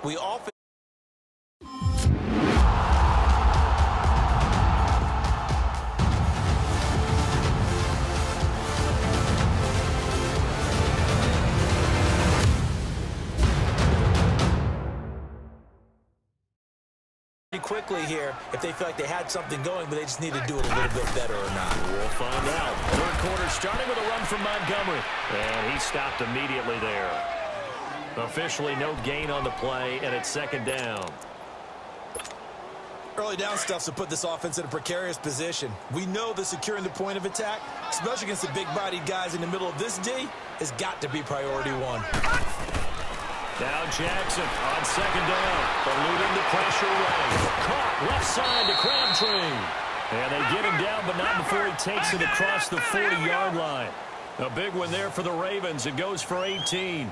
We often quickly here if they feel like they had something going, but they just need to do it a little bit better or not. We'll find out. Third quarter starting with a run from Montgomery. And he stopped immediately there. Officially no gain on the play, and it's second down. Early down stuff to put this offense in a precarious position. We know that securing the point of attack, especially against the big-bodied guys in the middle of this D, has got to be priority one. Now Jackson on second down, eluding the pressure right. Caught left side to Crabtree. And they get him down, but not before he takes it across the 40-yard line. A big one there for the Ravens. It goes for 18.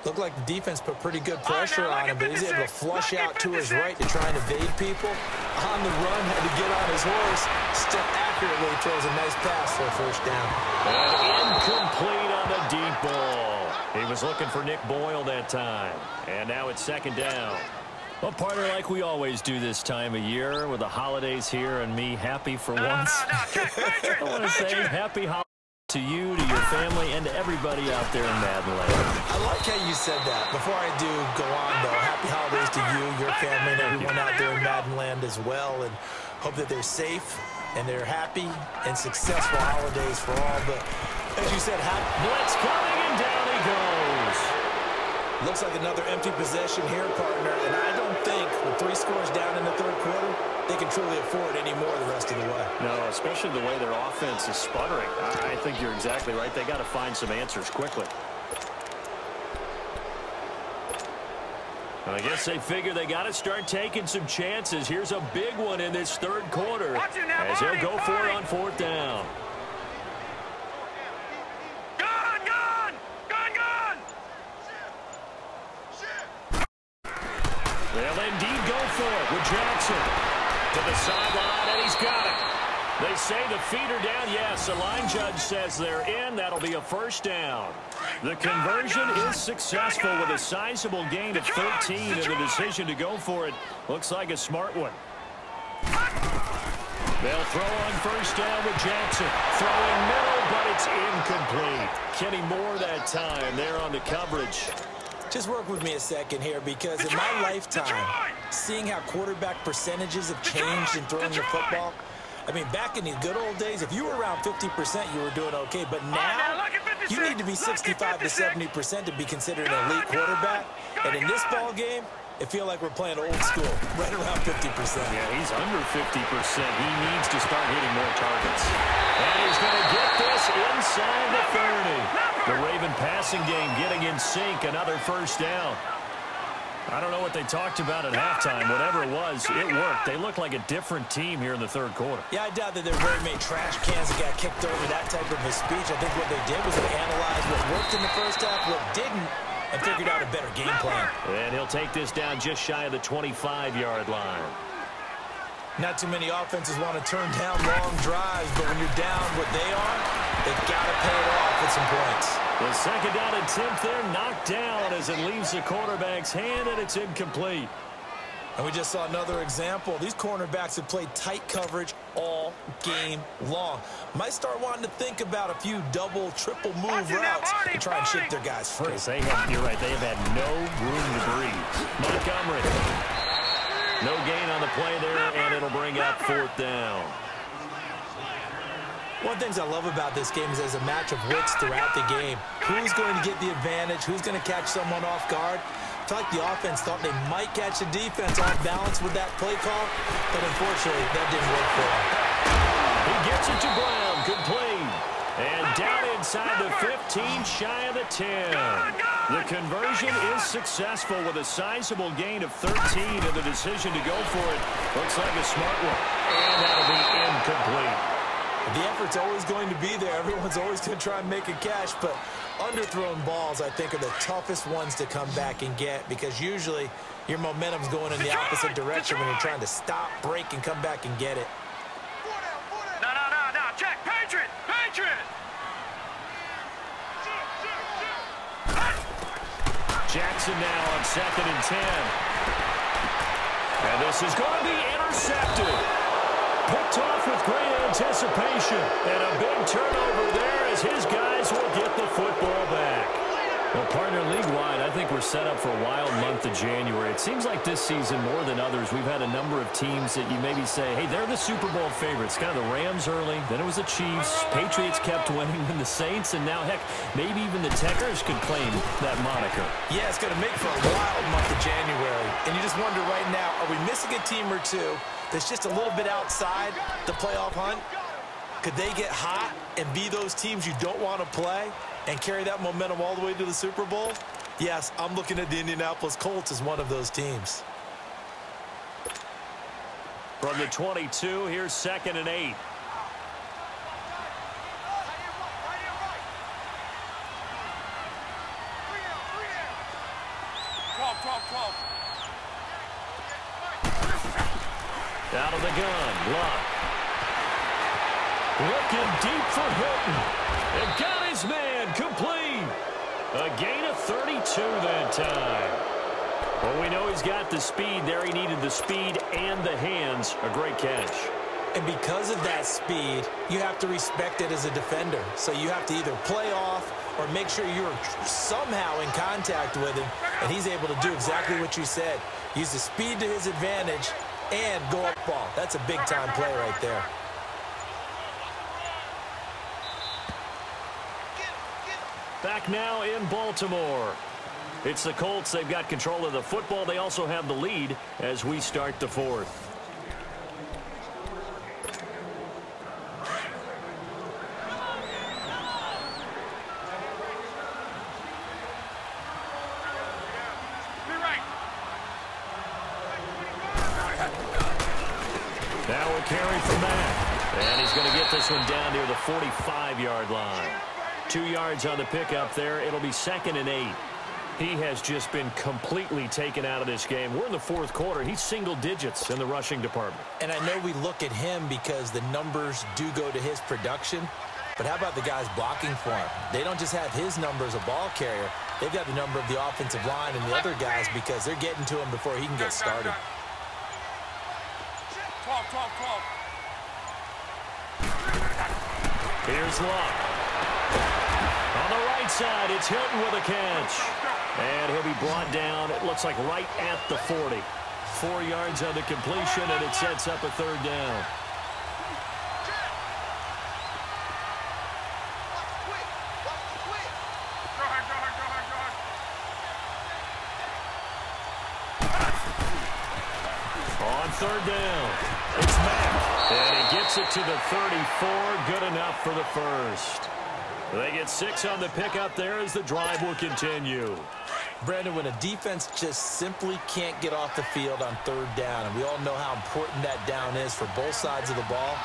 Looked like the defense put pretty good pressure on him, but he's able to flush out to his right to try and evade people. On the run, had to get on his horse. Still accurately throws a nice pass for a first down. And incomplete on the deep ball. He was looking for Nick Boyle that time. And now it's second down. Well, partner, like we always do this time of year with the holidays here and me happy for once. I want to say happy holidays to you, to your family, and to everybody out there in Madden-land. I like how you said that. Before I do go on, though, happy holidays to you, your family, and everyone out there in Madden-land as well. And hope that they're safe and they're happy and successful holidays for all. But as you said, blitz coming, and down he goes. Looks like another empty possession here, partner. And I don't think with 3 scores down in the third quarter, they can truly afford any more the rest of the way. No, especially the way their offense is sputtering. I think you're exactly right. They got to find some answers quickly. I guess they figure they got to start taking some chances. Here's a big one in this third quarter as they'll go for it on fourth down. They'll indeed go for it with Jackson. To the sideline, and he's got it. They say the feet are down. Yes, the line judge says they're in. That'll be a first down. The conversion is successful with a sizable gain of 13, and the decision to go for it looks like a smart one. They'll throw on first down with Jackson. Throwing middle, but it's incomplete. Kenny Moore that time there on the coverage. Just work with me a second here, because in my lifetime, seeing how quarterback percentages have changed in throwing the football, I mean, back in the good old days, if you were around 50%, you were doing okay. But now, you need to be 65 to 70% to be considered an elite quarterback. And in this ball game, it feels like we're playing old school, right around 50%. Yeah, he's under 50%. He needs to start hitting more targets. And he's going to get this inside the 30. The Raven passing game getting in sync, another first down. I don't know what they talked about at halftime. Whatever it was, it worked. They look like a different team here in the third quarter. Yeah, I doubt that there were very many trash cans that got kicked over, that type of a speech. I think what they did was they analyzed what worked in the first half, what didn't, and figured out a better game plan. And he'll take this down just shy of the 25-yard line. Not too many offenses want to turn down long drives, but when you're down what they are, they've got to pay it off with some points. The second down attempt there knocked down as it leaves the quarterback's hand, and it's incomplete. And we just saw another example. These cornerbacks have played tight coverage all game long. Might start wanting to think about a few double, triple move routes to try and shake their guys free. You're right, they have had no room to breathe. Montgomery. No gain on the play there, and it'll bring up fourth down. One of the things I love about this game is there's a match of wits throughout the game. Who's going to get the advantage? Who's going to catch someone off guard? I feel like the offense thought they might catch the defense off balance with that play call, but unfortunately, that didn't work for him. He gets it to Brown, complete. And down inside the 15, shy of the 10. The conversion is successful with a sizable gain of 13, and the decision to go for it looks like a smart one. And that'll be incomplete. The effort's always going to be there. Everyone's always going to try and make a catch, but underthrown balls, I think, are the toughest ones to come back and get, because usually your momentum's going in the opposite direction when you're trying to stop, break, and come back and get it. No, check, Patriot! Jackson now on 2nd and 10. And this is going to be intercepted. Picked off with great anticipation. And a big turnover there as his guys will get the football back. Well, partner, league-wide, I think we're set up for a wild month of January. It seems like this season, more than others, we've had a number of teams that you maybe say, hey, they're the Super Bowl favorites. Kind of the Rams early, then it was the Chiefs. Patriots kept winning, and the Saints, and now, heck, maybe even the Techers could claim that moniker. Yeah, it's going to make for a wild month of January. And you just wonder right now, are we missing a team or two that's just a little bit outside the playoff hunt? Could they get hot and be those teams you don't want to play and carry that momentum all the way to the Super Bowl? Yes, I'm looking at the Indianapolis Colts as one of those teams. From the 22, here's 2nd and 8. Out of the gun, Luck. Looking deep for Hilton. And got his man complete. A gain of 32 that time. Well, we know he's got the speed there. He needed the speed and the hands. A great catch. And because of that speed, you have to respect it as a defender. So you have to either play off or make sure you're somehow in contact with him. And he's able to do exactly what you said. Use the speed to his advantage and go up ball. That's a big-time play right there. Back now in Baltimore. It's the Colts. They've got control of the football. They also have the lead as we start the 4th. Now we'll carry from Matt. And he's going to get this one down near the 45-yard line. 2 yards on the pickup there. It'll be 2nd and 8. He has just been completely taken out of this game. We're in the 4th quarter. He's single digits in the rushing department. And I know we look at him because the numbers do go to his production. But how about the guys blocking for him? They don't just have his number as a ball carrier. They've got the number of the offensive line and the other guys because they're getting to him before he can get started. 12. Here's Luck. On the right side, it's Hilton with a catch. And he'll be brought down, it looks like right at the 40. 4 yards on the completion, and it sets up a 3rd down. On 3rd down, it's Mack. And he gets it to the 34, good enough for the first. They get 6 on the pickup there as the drive will continue. Brandon, when a defense just simply can't get off the field on 3rd down, and we all know how important that down is for both sides of the ball,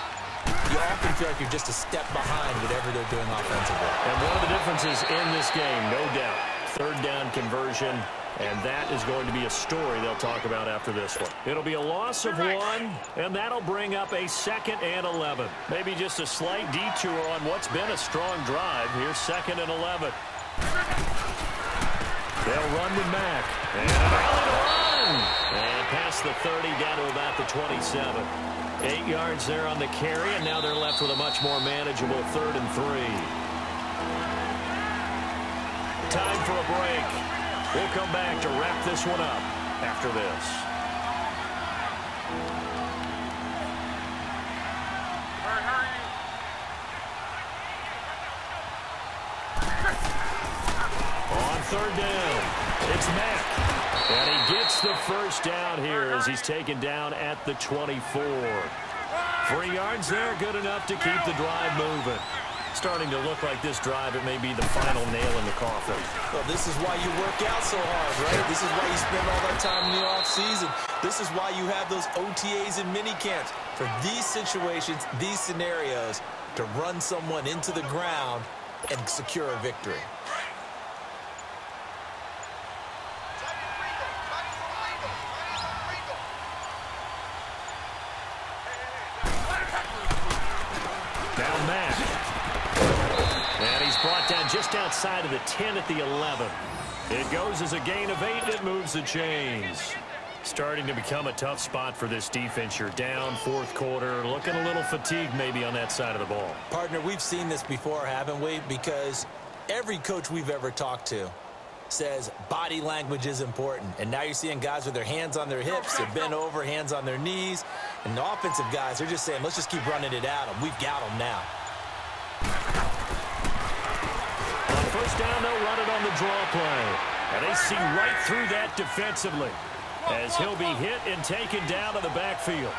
you often feel like you're just a step behind whatever they're doing offensively. And one of the differences in this game, no doubt, 3rd down conversion, and that is going to be a story they'll talk about after this one. It'll be a loss of 1, and that'll bring up a 2nd and 11. Maybe just a slight detour on what's been a strong drive. Here's 2nd and 11. They'll run with Mack. And a rally to run. And past the 30, down to about the 27. 8 yards there on the carry, and now they're left with a much more manageable 3rd and 3. Time for a break. We'll come back to wrap this one up after this. On 3rd down, it's Mack. And he gets the first down here as he's taken down at the 24. 3 yards there, good enough to keep the drive moving. Starting to look like this drive, it may be the final nail in the coffin. Well, this is why you work out so hard, right? This is why you spend all that time in the offseason. This is why you have those OTAs and mini camps. For these situations, these scenarios, to run someone into the ground and secure a victory. Now Matt. And he's brought down just outside of the 10 at the 11. It goes as a gain of 8, and it moves the chains. Starting to become a tough spot for this defense. You're down fourth quarter, looking a little fatigued maybe on that side of the ball. Partner, we've seen this before, haven't we? Because every coach we've ever talked to says body language is important. And now you're seeing guys with their hands on their hips, they're bent over, hands on their knees. And the offensive guys, they're just saying, let's just keep running it at them. We've got them now. On first down, they'll run it on the draw play. And they see right through that defensively, as he'll be hit and taken down to the backfield.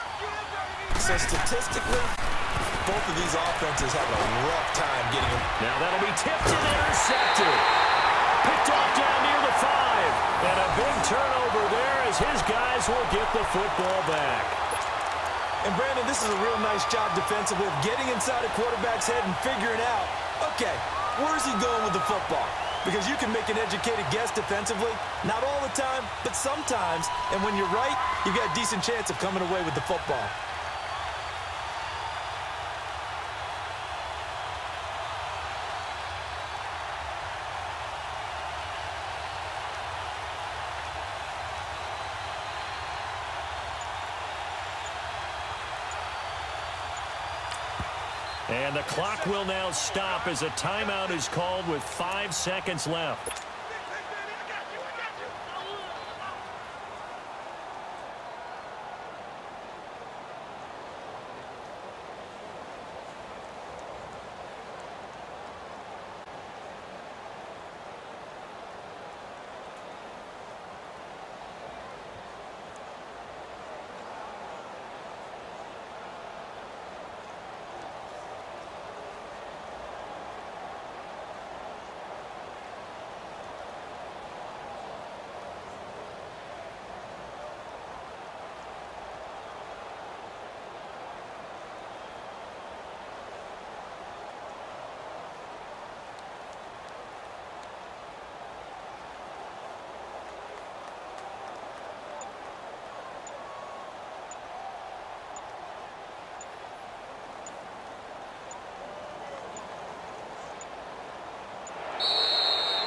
So statistically, both of these offenses have a rough time getting him. Now that'll be tipped and intercepted. Picked off down near the 5. And a big turnover there as his guys will get the football back. And Brandon, this is a real nice job defensively of getting inside a quarterback's head and figuring out, okay, where's he going with the football? Because you can make an educated guess defensively. Not all the time, but sometimes. And when you're right, you've got a decent chance of coming away with the football. And the clock will now stop as a timeout is called with 5 seconds left.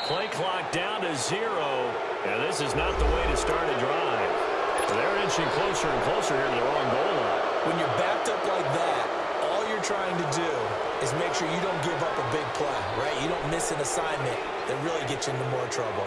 Play clock down to 0. And this is not the way to start a drive. They're inching closer and closer here to their own goal line. When you're backed up like that, all you're trying to do is make sure you don't give up a big play, right? You don't miss an assignment that really gets you into more trouble.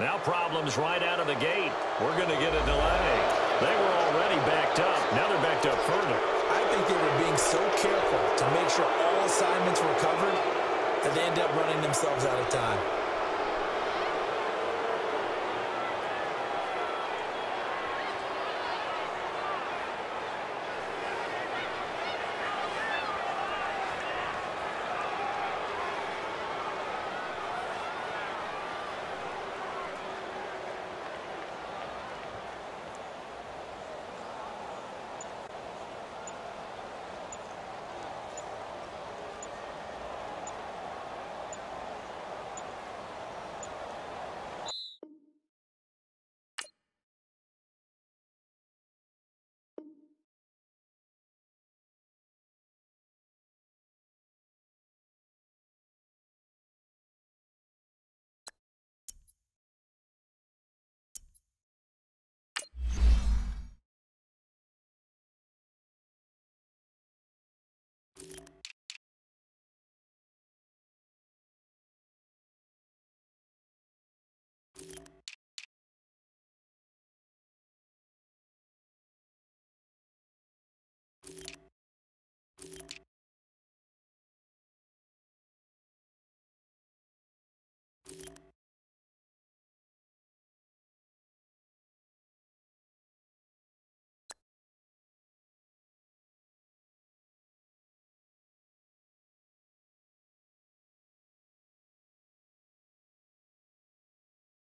Now problems right out of the gate. We're going to get a delay. They were already backed up. Now they're backed up further. I think they were being so careful to make sure all assignments were covered that they ended up running themselves out of time.